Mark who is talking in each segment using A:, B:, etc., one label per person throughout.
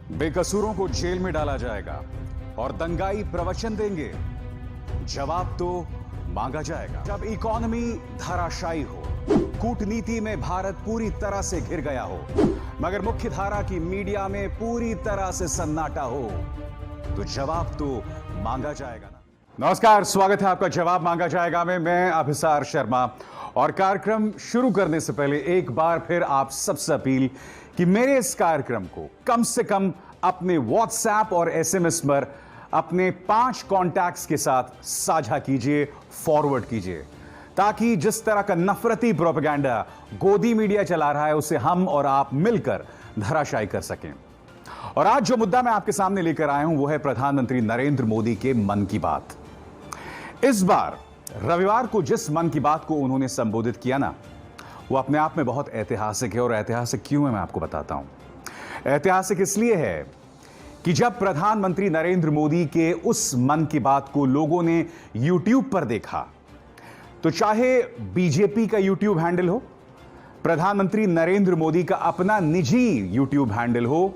A: बेकसूरों को जेल में डाला जाएगा और दंगाई प्रवचन देंगे। जवाब तो मांगा जाएगा। जब इकोनॉमी धराशायी हो, कूटनीति में भारत पूरी तरह से घिर गया हो, मगर मुख्य धारा की मीडिया में पूरी तरह से सन्नाटा हो, तो जवाब तो मांगा जाएगा ना। नमस्कार, स्वागत है आपका जवाब मांगा जाएगा में। मैं अभिसार शर्मा। और कार्यक्रम शुरू करने से पहले एक बार फिर आप सबसे अपील कि मेरे इस कार्यक्रम को कम से कम अपने व्हाट्सएप और एसएमएस पर अपने 5 कॉन्टैक्ट्स के साथ साझा कीजिए, फॉरवर्ड कीजिए, ताकि जिस तरह का नफरती प्रोपेगेंडा गोदी मीडिया चला रहा है उसे हम और आप मिलकर धराशायी कर सकें। और आज जो मुद्दा मैं आपके सामने लेकर आया हूं वो है प्रधानमंत्री नरेंद्र मोदी के मन की बात। इस बार रविवार को जिस मन की बात को उन्होंने संबोधित किया ना, वो अपने आप में बहुत ऐतिहासिक है। और ऐतिहासिक क्यों है मैं आपको बताता हूं। ऐतिहासिक इसलिए है कि जब प्रधानमंत्री नरेंद्र मोदी के उस मन की बात को लोगों ने यूट्यूब पर देखा, तो चाहे बीजेपी का यूट्यूब हैंडल हो, प्रधानमंत्री नरेंद्र मोदी का अपना निजी यूट्यूब हैंडल हो,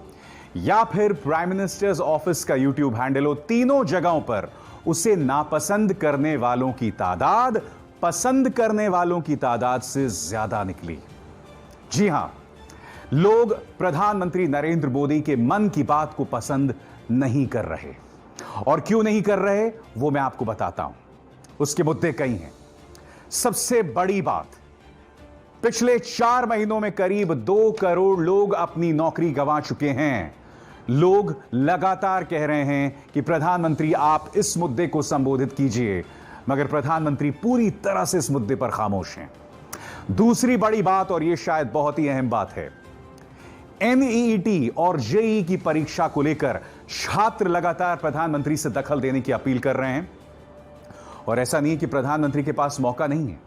A: या फिर प्राइम मिनिस्टर्स ऑफिस का यूट्यूब हैंडल हो, तीनों जगहों पर उसे नापसंद करने वालों की तादाद पसंद करने वालों की तादाद से ज्यादा निकली। जी हां, लोग प्रधानमंत्री नरेंद्र मोदी के मन की बात को पसंद नहीं कर रहे। और क्यों नहीं कर रहे वो मैं आपको बताता हूं। उसके मुद्दे कई हैं। सबसे बड़ी बात, पिछले 4 महीनों में करीब 2 करोड़ लोग अपनी नौकरी गंवा चुके हैं। लोग लगातार कह रहे हैं कि प्रधानमंत्री आप इस मुद्दे को संबोधित कीजिए, मगर प्रधानमंत्री पूरी तरह से इस मुद्दे पर खामोश हैं। दूसरी बड़ी बात, और यह शायद बहुत ही अहम बात है, एनईईटी और जेईई की परीक्षा को लेकर छात्र लगातार प्रधानमंत्री से दखल देने की अपील कर रहे हैं। और ऐसा नहीं है कि प्रधानमंत्री के पास मौका नहीं है।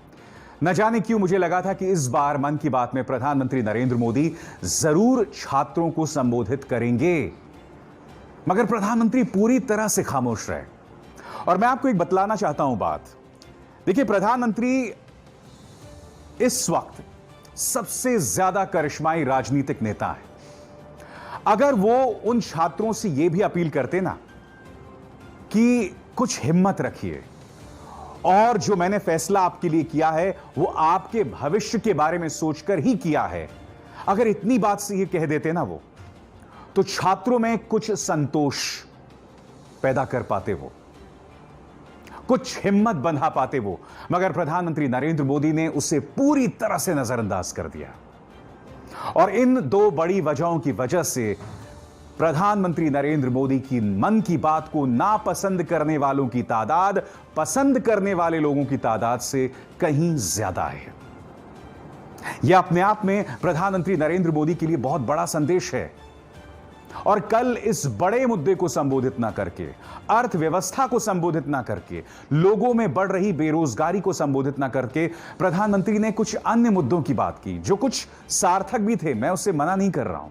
A: न जाने क्यों मुझे लगा था कि इस बार मन की बात में प्रधानमंत्री नरेंद्र मोदी जरूर छात्रों को संबोधित करेंगे, मगर प्रधानमंत्री पूरी तरह से खामोश रहे। और मैं आपको एक बतलाना चाहता हूं बात। देखिए, प्रधानमंत्री इस वक्त सबसे ज्यादा करिश्माई राजनीतिक नेता है। अगर वो उन छात्रों से यह भी अपील करते ना कि कुछ हिम्मत रखिए, और जो मैंने फैसला आपके लिए किया है वो आपके भविष्य के बारे में सोचकर ही किया है, अगर इतनी बात से ये कह देते ना वो, तो छात्रों में कुछ संतोष पैदा कर पाते, वो कुछ हिम्मत बंधा पाते वो। मगर प्रधानमंत्री नरेंद्र मोदी ने उसे पूरी तरह से नजरअंदाज कर दिया। और इन 2 बड़ी वजहों की वजह से प्रधानमंत्री नरेंद्र मोदी की मन की बात को नापसंद करने वालों की तादाद पसंद करने वाले लोगों की तादाद से कहीं ज्यादा है। यह अपने आप में प्रधानमंत्री नरेंद्र मोदी के लिए बहुत बड़ा संदेश है। और कल इस बड़े मुद्दे को संबोधित ना करके, अर्थव्यवस्था को संबोधित ना करके, लोगों में बढ़ रही बेरोजगारी को संबोधित ना करके, प्रधानमंत्री ने कुछ अन्य मुद्दों की बात की जो कुछ सार्थक भी थे, मैं उससे मना नहीं कर रहा हूं,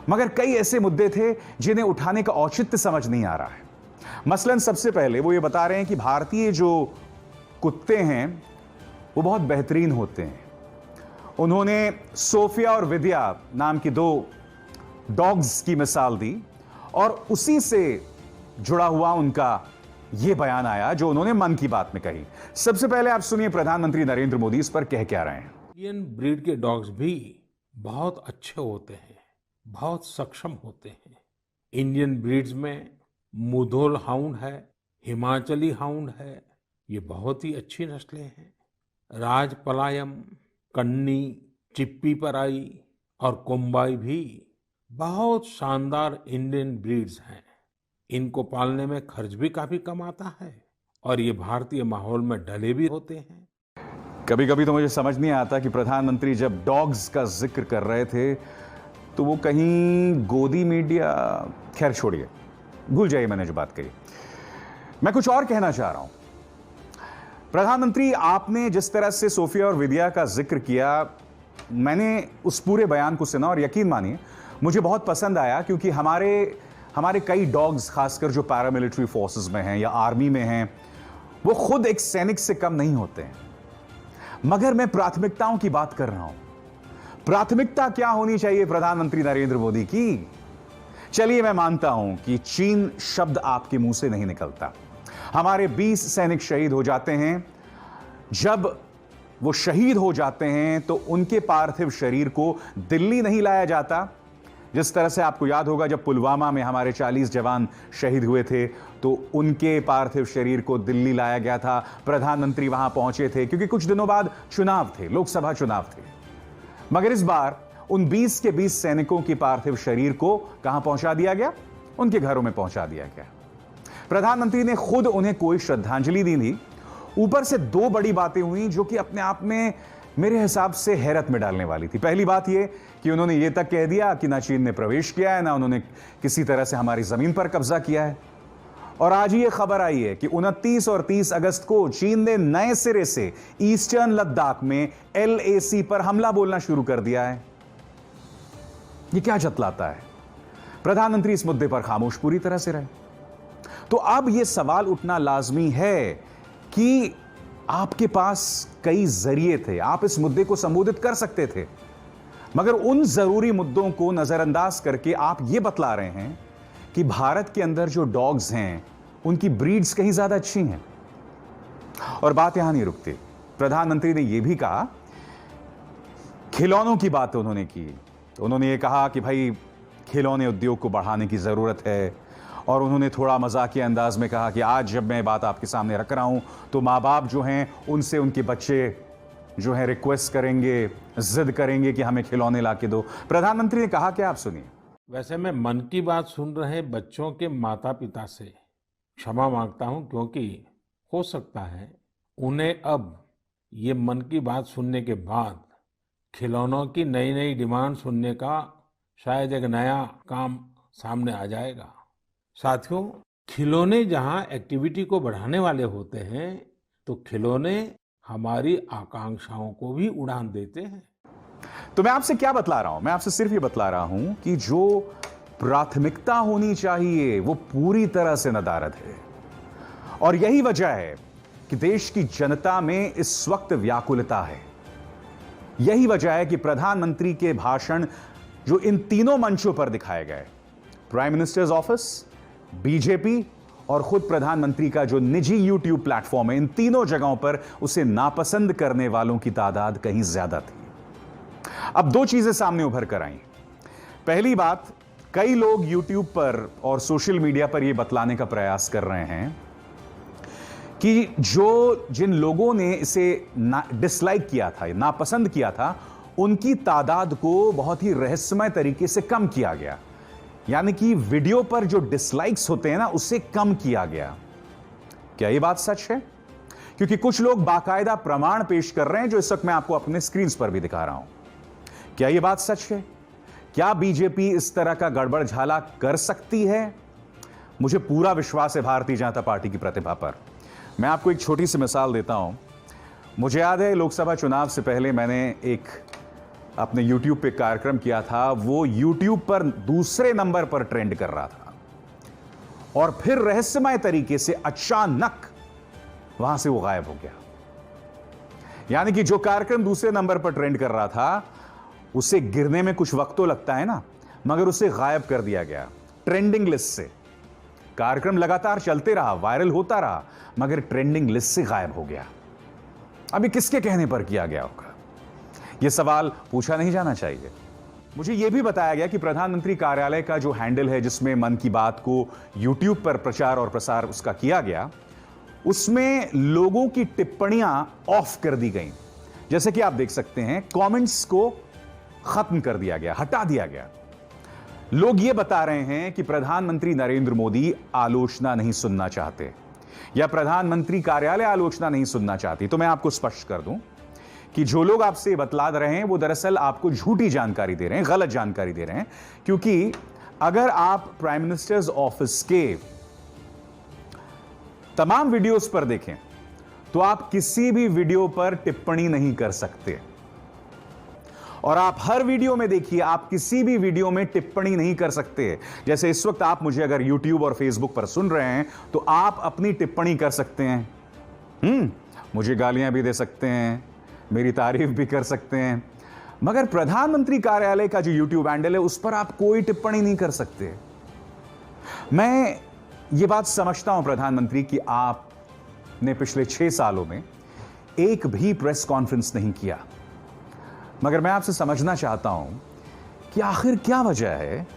A: मगर कई ऐसे मुद्दे थे जिन्हें उठाने का औचित्य समझ नहीं आ रहा है। मसलन सबसे पहले वो ये बता रहे हैं कि भारतीय जो कुत्ते हैं वो बहुत बेहतरीन होते हैं। उन्होंने सोफिया और विद्या नाम की 2 डॉग्स की मिसाल दी, और उसी से जुड़ा हुआ उनका यह बयान आया जो उन्होंने मन की बात में कही। सबसे पहले आप सुनिए प्रधानमंत्री नरेंद्र मोदी इस पर कह क्या रहे हैं।
B: इंडियन ब्रीड के डॉग्स भी बहुत अच्छे होते हैं, बहुत सक्षम होते हैं। इंडियन ब्रीड्स में मुधोल हाउंड है, हिमाचली हाउंड है, ये बहुत ही अच्छी नस्लें हैं। राजपलायम, कन्नी, चिप्पी पराई और कोम्बाई भी बहुत शानदार इंडियन ब्रीड्स हैं। इनको पालने में खर्च भी काफी कम आता है और ये भारतीय माहौल में ढले भी होते हैं।
A: कभी कभी तो मुझे समझ नहीं आता कि प्रधानमंत्री जब डॉग्स का जिक्र कर रहे थे तो वो कहीं गोदी मीडिया, खैर छोड़िए, भूल जाइए मैंने जो बात कही। मैं कुछ और कहना चाह रहा हूं। प्रधानमंत्री, आपने जिस तरह से सोफिया और विद्या का जिक्र किया, मैंने उस पूरे बयान को सुना और यकीन मानिए मुझे बहुत पसंद आया, क्योंकि हमारे कई डॉग्स, खासकर जो पैरामिलिट्री फोर्सेस में हैं या आर्मी में हैं, वो खुद एक सैनिक से कम नहीं होते हैं। मगर मैं प्राथमिकताओं की बात कर रहा हूं। प्राथमिकता क्या होनी चाहिए प्रधानमंत्री नरेंद्र मोदी की? चलिए मैं मानता हूं कि चीन शब्द आपके मुंह से नहीं निकलता। हमारे 20 सैनिक शहीद हो जाते हैं। जब वो शहीद हो जाते हैं तो उनके पार्थिव शरीर को दिल्ली नहीं लाया जाता। जिस तरह से आपको याद होगा, जब पुलवामा में हमारे 40 जवान शहीद हुए थे तो उनके पार्थिव शरीर को दिल्ली लाया गया था। प्रधानमंत्री वहां पहुंचे थे क्योंकि कुछ दिनों बाद चुनाव थे, लोकसभा चुनाव थे। मगर इस बार उन 20 के 20 सैनिकों की पार्थिव शरीर को कहां पहुंचा दिया गया? उनके घरों में पहुंचा दिया गया। प्रधानमंत्री ने खुद उन्हें कोई श्रद्धांजलि दी नहीं। ऊपर से दो बड़ी बातें हुई जो कि अपने आप में मेरे हिसाब से हैरत में डालने वाली थी। पहली बात यह कि उन्होंने यह तक कह दिया कि ना चीन ने प्रवेश किया है, ना उन्होंने किसी तरह से हमारी जमीन पर कब्जा किया है। और आज ये खबर आई है कि 29 और 30 अगस्त को चीन ने नए सिरे से ईस्टर्न लद्दाख में LAC पर हमला बोलना शुरू कर दिया है। ये क्या जतलाता है? प्रधानमंत्री इस मुद्दे पर खामोश पूरी तरह से रहे। तो अब यह सवाल उठना लाजमी है कि आपके पास कई जरिए थे, आप इस मुद्दे को संबोधित कर सकते थे, मगर उन जरूरी मुद्दों को नजरअंदाज करके आप यह बतला रहे हैं कि भारत के अंदर जो डॉग्स हैं उनकी ब्रीड्स कहीं ज्यादा अच्छी हैं। और बात यहां नहीं रुकती। प्रधानमंत्री ने यह भी कहा, खिलौनों की बात उन्होंने की। उन्होंने ये कहा कि भाई खिलौने उद्योग को बढ़ाने की जरूरत है। और उन्होंने थोड़ा मजाकिया अंदाज में कहा कि आज जब मैं बात आपके सामने रख रहा हूं तो माँ बाप जो हैं उनसे उनके बच्चे जो हैं रिक्वेस्ट करेंगे, जिद करेंगे कि हमें खिलौने ला के दो। प्रधानमंत्री ने कहा कि आप सुनिए।
B: वैसे मैं मन की बात सुन रहे बच्चों के माता पिता से क्षमा मांगता हूं, क्योंकि हो सकता है उन्हें अब ये मन की बात सुनने के बाद खिलौनों की नई नई डिमांड सुनने का शायद एक नया काम सामने आ जाएगा। साथियों, खिलौने जहां एक्टिविटी को बढ़ाने वाले होते हैं तो खिलौने हमारी आकांक्षाओं को भी उड़ान देते हैं।
A: तो मैं आपसे क्या बतला रहा हूं? मैं आपसे सिर्फ ये बतला रहा हूं कि जो प्राथमिकता होनी चाहिए वो पूरी तरह से नदारद है। और यही वजह है कि देश की जनता में इस वक्त व्याकुलता है। यही वजह है कि प्रधानमंत्री के भाषण जो इन तीनों मंचों पर दिखाए गए, प्राइम मिनिस्टर्स ऑफिस, बीजेपी और खुद प्रधानमंत्री का जो निजी यूट्यूब प्लेटफॉर्म है, इन तीनों जगहों पर उसे नापसंद करने वालों की तादाद कहीं ज्यादा थी। अब दो चीजें सामने उभर कर आई। पहली बात, कई लोग यूट्यूब पर और सोशल मीडिया पर यह बतलाने का प्रयास कर रहे हैं कि जिन लोगों ने इसे डिसलाइक किया था, नापसंद किया था, उनकी तादाद को बहुत ही रहस्यमय तरीके से कम किया गया। यानी कि वीडियो पर जो डिसलाइक्स होते हैं ना, उससे कम किया गया। क्या यह बात सच है? क्योंकि कुछ लोग बाकायदा प्रमाण पेश कर रहे हैं जो इस वक्त मैं आपको अपने स्क्रीन पर भी दिखा रहा हूं। क्या यह बात सच है? क्या बीजेपी इस तरह का गड़बड़ झाला कर सकती है? मुझे पूरा विश्वास है भारतीय जनता पार्टी की प्रतिभा पर। मैं आपको एक छोटी सी मिसाल देता हूं। मुझे याद है लोकसभा चुनाव से पहले मैंने एक अपने YouTube पे कार्यक्रम किया था। वो YouTube पर दूसरे नंबर पर ट्रेंड कर रहा था और फिर रहस्यमय तरीके से अचानक वहां से वो गायब हो गया। यानी कि जो कार्यक्रम दूसरे नंबर पर ट्रेंड कर रहा था, उसे गिरने में कुछ वक्त तो लगता है ना, मगर उसे गायब कर दिया गया ट्रेंडिंग लिस्ट से। कार्यक्रम लगातार चलते रहा, वायरल होता रहा, मगर ट्रेंडिंग लिस्ट से गायब हो गया। अभी किसके कहने पर किया गया होगा? यह सवाल पूछा नहीं जाना चाहिए। मुझे यह भी बताया गया कि प्रधानमंत्री कार्यालय का जो हैंडल है जिसमें मन की बात को यूट्यूब पर प्रचार और प्रसार उसका किया गया, उसमें लोगों की टिप्पणियां ऑफ कर दी गई। जैसे कि आप देख सकते हैं, कमेंट्स को खत्म कर दिया गया, हटा दिया गया। लोग यह बता रहे हैं कि प्रधानमंत्री नरेंद्र मोदी आलोचना नहीं सुनना चाहते या प्रधानमंत्री कार्यालय आलोचना नहीं सुनना चाहती। तो मैं आपको स्पष्ट कर दूं कि जो लोग आपसे बतला रहे हैं वो दरअसल आपको झूठी जानकारी दे रहे हैं, गलत जानकारी दे रहे हैं। क्योंकि अगर आप प्राइम मिनिस्टर्स ऑफिस के तमाम वीडियोस पर देखें तो आप किसी भी वीडियो पर टिप्पणी नहीं कर सकते। और आप हर वीडियो में देखिए, आप किसी भी वीडियो में टिप्पणी नहीं कर सकते। जैसे इस वक्त आप मुझे अगर YouTube और Facebook पर सुन रहे हैं तो आप अपनी टिप्पणी कर सकते हैं। मुझे गालियां भी दे सकते हैं, मेरी तारीफ भी कर सकते हैं, मगर प्रधानमंत्री कार्यालय का जो YouTube हैंडल है उस पर आप कोई टिप्पणी नहीं कर सकते। मैं ये बात समझता हूं प्रधानमंत्री कि आपने पिछले 6 सालों में एक भी प्रेस कॉन्फ्रेंस नहीं किया, मगर मैं आपसे समझना चाहता हूं कि आखिर क्या वजह है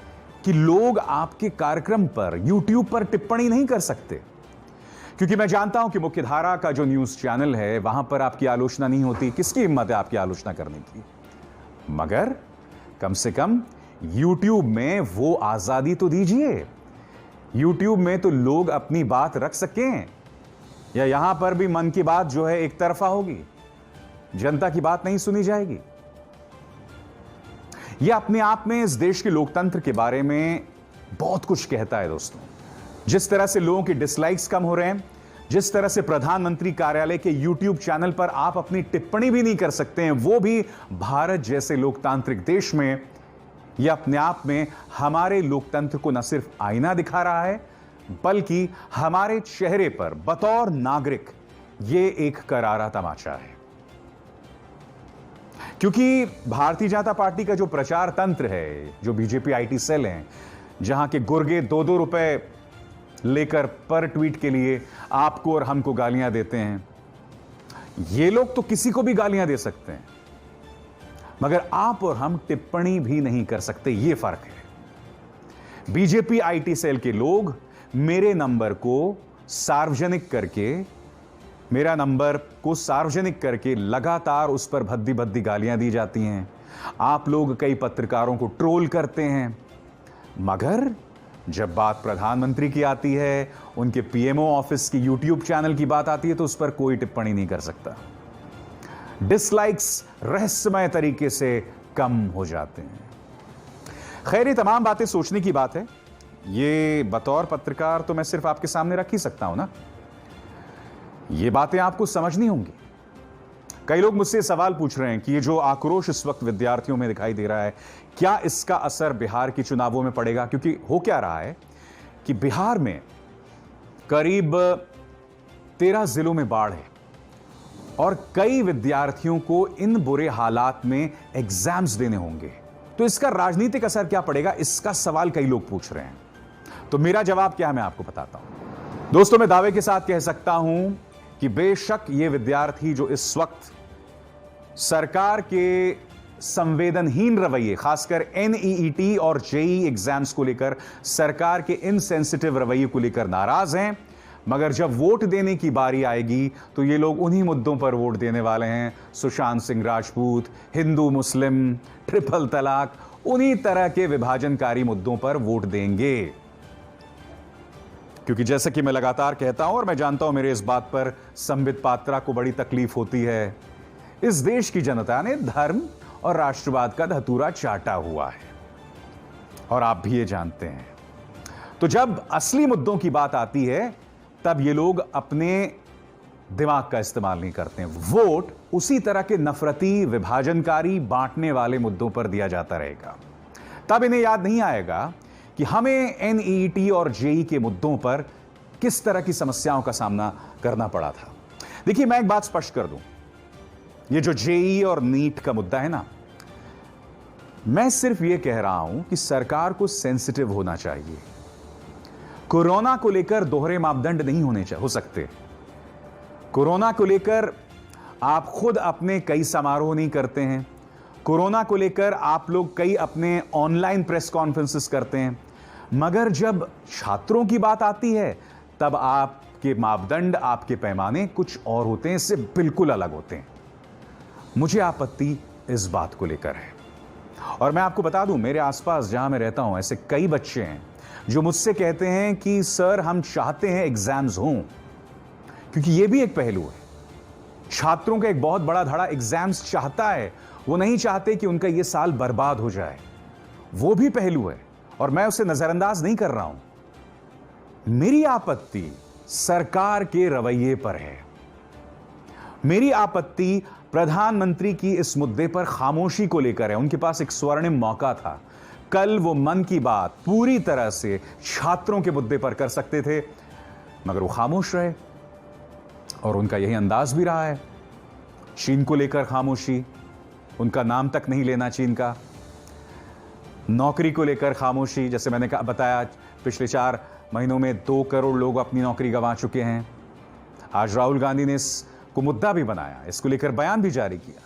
A: कि लोग आपके कार्यक्रम पर YouTube पर टिप्पणी नहीं कर सकते। क्योंकि मैं जानता हूं कि मुख्यधारा का जो न्यूज चैनल है वहां पर आपकी आलोचना नहीं होती। किसकी हिम्मत है आपकी आलोचना करने की? मगर कम से कम YouTube में वो आजादी तो दीजिए। YouTube में तो लोग अपनी बात रख सकें, या यहां पर भी मन की बात जो है एक तरफा होगी, जनता की बात नहीं सुनी जाएगी। यह अपने आप में इस देश के लोकतंत्र के बारे में बहुत कुछ कहता है दोस्तों। जिस तरह से लोगों के डिसलाइक्स कम हो रहे हैं, जिस तरह से प्रधानमंत्री कार्यालय के YouTube चैनल पर आप अपनी टिप्पणी भी नहीं कर सकते हैं, वो भी भारत जैसे लोकतांत्रिक देश में, यह अपने आप में हमारे लोकतंत्र को न सिर्फ आईना दिखा रहा है, बल्कि हमारे चेहरे पर बतौर नागरिक यह एक करारा तमाचा है। क्योंकि भारतीय जनता पार्टी का जो प्रचार तंत्र है, जो बीजेपी आईटी सेल है, जहां के गुर्गे 2-2 रुपए लेकर पर ट्वीट के लिए आपको और हमको गालियां देते हैं, ये लोग तो किसी को भी गालियां दे सकते हैं, मगर आप और हम टिप्पणी भी नहीं कर सकते। यह फर्क है। बीजेपी आईटी सेल के लोग मेरे नंबर को सार्वजनिक करके लगातार उस पर भद्दी भद्दी गालियां दी जाती हैं। आप लोग कई पत्रकारों को ट्रोल करते हैं, मगर जब बात प्रधानमंत्री की आती है, उनके पीएमओ ऑफिस की YouTube चैनल की बात आती है, तो उस पर कोई टिप्पणी नहीं कर सकता। डिसलाइक्स रहस्यमय तरीके से कम हो जाते हैं। खैर, ये तमाम बातें सोचने की बात है। ये बतौर पत्रकार तो मैं सिर्फ आपके सामने रख ही सकता हूं ना। ये बातें आपको समझनी होंगी। कई लोग मुझसे सवाल पूछ रहे हैं कि ये जो आक्रोश इस वक्त विद्यार्थियों में दिखाई दे रहा है, क्या इसका असर बिहार के चुनावों में पड़ेगा? क्योंकि हो क्या रहा है कि बिहार में करीब 13 जिलों में बाढ़ है और कई विद्यार्थियों को इन बुरे हालात में एग्जाम्स देने होंगे। तो इसका राजनीतिक असर क्या पड़ेगा, इसका सवाल कई लोग पूछ रहे हैं। तो मेरा जवाब क्या है, मैं आपको बताता हूं। दोस्तों, मैं दावे के साथ कह सकता हूं कि बेशक ये विद्यार्थी जो इस वक्त सरकार के संवेदनहीन रवैये, खासकर एनईईटी और जेईई एग्जाम्स को लेकर सरकार के इनसेंसिटिव रवैये को लेकर नाराज हैं, मगर जब वोट देने की बारी आएगी तो ये लोग उन्हीं मुद्दों पर वोट देने वाले हैं। सुशांत सिंह राजपूत, हिंदू मुस्लिम, ट्रिपल तलाक, उन्हीं तरह के विभाजनकारी मुद्दों पर वोट देंगे। क्योंकि जैसा कि मैं लगातार कहता हूं और मैं जानता हूं मेरे इस बात पर संबित पात्रा को बड़ी तकलीफ होती है, इस देश की जनता ने धर्म और राष्ट्रवाद का धतूरा चाटा हुआ है और आप भी ये जानते हैं। तो जब असली मुद्दों की बात आती है, तब ये लोग अपने दिमाग का इस्तेमाल नहीं करते हैं। वोट उसी तरह के नफरती, विभाजनकारी, बांटने वाले मुद्दों पर दिया जाता रहेगा। तब इन्हें याद नहीं आएगा कि हमें एनईईटी और जेईई के मुद्दों पर किस तरह की समस्याओं का सामना करना पड़ा था। देखिए, मैं एक बात स्पष्ट कर दूं, ये जो जेईई और नीट का मुद्दा है ना, मैं सिर्फ ये कह रहा हूं कि सरकार को सेंसिटिव होना चाहिए। कोरोना को लेकर दोहरे मापदंड नहीं हो सकते। कोरोना को लेकर आप खुद अपने कई समारोह नहीं करते हैं। कोरोना को लेकर आप लोग कई अपने ऑनलाइन प्रेस कॉन्फ्रेंसेस करते हैं, मगर जब छात्रों की बात आती है, तब आपके मापदंड, आपके पैमाने कुछ और होते हैं, इससे बिल्कुल अलग होते हैं। मुझे आपत्ति इस बात को लेकर है। और मैं आपको बता दूं, मेरे आसपास जहां मैं रहता हूं, ऐसे कई बच्चे हैं जो मुझसे कहते हैं कि सर, हम चाहते हैं एग्जाम्स हों। क्योंकि यह भी एक पहलू है। छात्रों का एक बहुत बड़ा धड़ा एग्जाम्स चाहता है, वो नहीं चाहते कि उनका यह साल बर्बाद हो जाए। वो भी पहलू है और मैं उसे नजरअंदाज नहीं कर रहा हूं। मेरी आपत्ति सरकार के रवैये पर है। मेरी आपत्ति प्रधानमंत्री की इस मुद्दे पर खामोशी को लेकर है। उनके पास एक स्वर्णिम मौका था। कल वो मन की बात पूरी तरह से छात्रों के मुद्दे पर कर सकते थे, मगर वो खामोश रहे और उनका यही अंदाज भी रहा है। चीन को लेकर खामोशी, उनका नाम तक नहीं लेना चीन का। नौकरी को लेकर खामोशी, जैसे मैंने बताया, पिछले 4 महीनों में 2 करोड़ लोग अपनी नौकरी गंवा चुके हैं। आज राहुल गांधी ने इसको मुद्दा भी बनाया, इसको लेकर बयान भी जारी किया।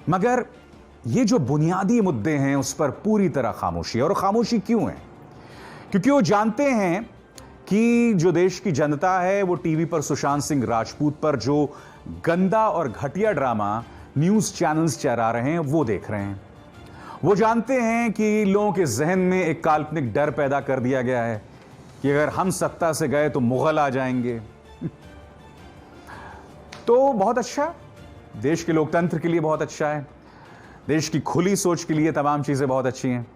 A: मगर ये जो बुनियादी मुद्दे हैं उस पर पूरी तरह खामोशी है। और खामोशी क्यों है? क्योंकि वो जानते हैं कि जो देश की जनता है वो टीवी पर सुशांत सिंह राजपूत पर जो गंदा और घटिया ड्रामा न्यूज चैनल्स चला रहे हैं वो देख रहे हैं। वो जानते हैं कि लोगों के जहन में एक काल्पनिक डर पैदा कर दिया गया है कि अगर हम सत्ता से गए तो मुगल आ जाएंगे। तो बहुत अच्छा, देश के लोकतंत्र के लिए बहुत अच्छा है, देश की खुली सोच के लिए तमाम चीजें बहुत अच्छी हैं।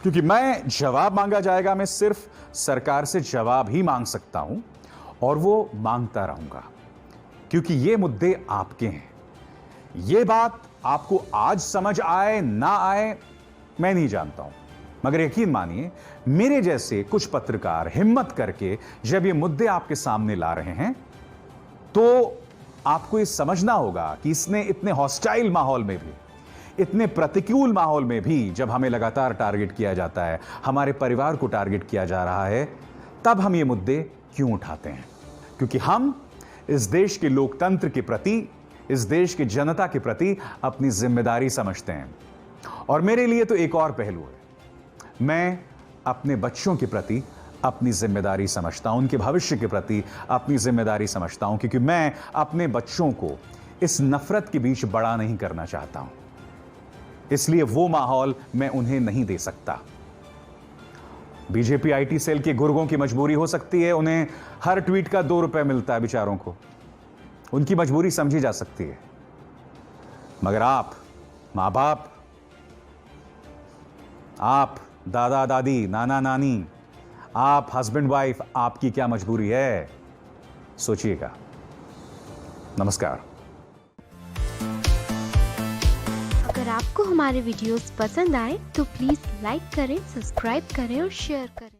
A: क्योंकि मैं जवाब मांगा जाएगा, मैं सिर्फ सरकार से जवाब ही मांग सकता हूं और वो मांगता रहूंगा, क्योंकि ये मुद्दे आपके हैं। ये बात आपको आज समझ आए ना आए मैं नहीं जानता हूं, मगर यकीन मानिए मेरे जैसे कुछ पत्रकार हिम्मत करके जब ये मुद्दे आपके सामने ला रहे हैं तो आपको ये समझना होगा कि इसने इतने हॉस्टाइल माहौल में भी, इतने प्रतिकूल माहौल में भी, जब हमें लगातार टारगेट किया जाता है, हमारे परिवार को टारगेट किया जा रहा है, तब हम ये मुद्दे क्यों उठाते हैं? क्योंकि हम इस देश के लोकतंत्र के प्रति, इस देश की जनता के प्रति अपनी जिम्मेदारी समझते हैं। और मेरे लिए तो एक और पहलू है, मैं अपने बच्चों के प्रति अपनी जिम्मेदारी समझता हूं, उनके भविष्य के प्रति अपनी जिम्मेदारी समझता हूं, क्योंकि मैं अपने बच्चों को इस नफरत के बीच बड़ा नहीं करना चाहता हूं। इसलिए वो माहौल मैं उन्हें नहीं दे सकता। बीजेपी आईटी सेल के गुर्गों की मजबूरी हो सकती है, उन्हें हर ट्वीट का 2 रुपए मिलता है बेचारों को, उनकी मजबूरी समझी जा सकती है। मगर आप मां बाप, आप दादा दादी, नाना नानी, आप हस्बैंड वाइफ, आपकी क्या मजबूरी है? सोचिएगा। नमस्कार।
C: अगर आपको हमारे वीडियोस पसंद आए तो प्लीज लाइक करें, सब्सक्राइब करें और शेयर करें।